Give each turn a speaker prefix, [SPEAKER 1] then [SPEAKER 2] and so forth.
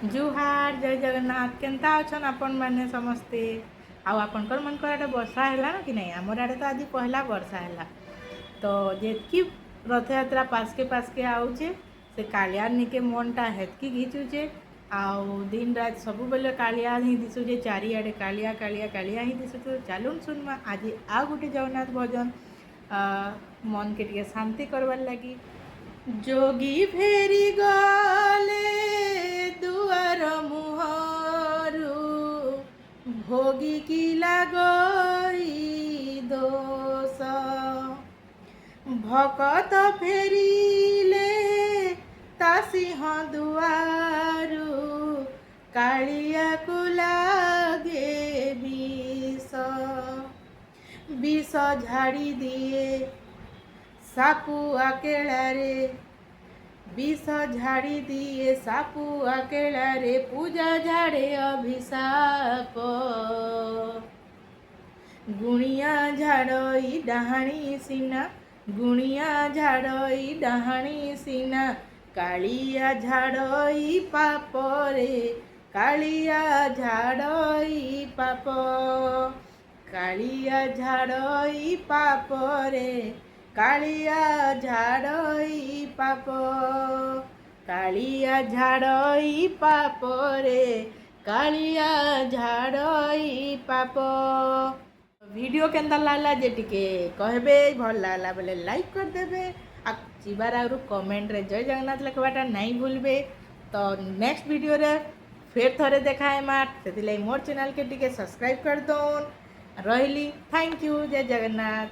[SPEAKER 1] जुहार जय जगन्नाथ केन्ता अछन आपण मैंने समस्ते आपणकर मनकर आड़े वर्षा है कि नहीं आमर आड़े तो आज पहला वर्षा है तो जेतकी रथयात्रा पासके आउचे से कालियार निके मनटा हेतकी घिचुचे आउ दिन रात सब बेले कालिया ही दिशुचे चारिआडे कालिया कालिया कालिया ही दिशुचे चलुन सुनमा आज आ गोटे जगन्नाथ भजन मन के टिके शांति करवार लगी जोगी फेरी गले दुआर मुहरु भोगी की लागई दोष भकत फेरिले ता सिंह दुआरु कालिया को लागे विष झाड़ी दिए सापुआ केलारे विष झाड़ी दिए सापुआ केलारे पूजा झाड़े अभिशाप गुणिया झाड़ई डाहाणी सीना गुणिया झाड़ई डाहाणी सीना कालिया झाड़ई पाप रे कालिया झाड़ई पाप कालिया झाड़ई पाप रे कालिया झाड़ई पाप कालिया झाड़ई पाप रे कालिया झाड़ई पाप। वीडियो केन्ता लागला जे टिके कहबे भल लागला बेले लाइक कर देबे आ चिबार आरु कमेंट रे जय जगन्नाथ लिखवाटा नहीं भूलबे। तो नेक्स्ट वीडियो रे फिर थरे देखा है मार से मोर चैनल के टिके सब्सक्राइब कर दो रही। थैंक यू जय जगन्नाथ।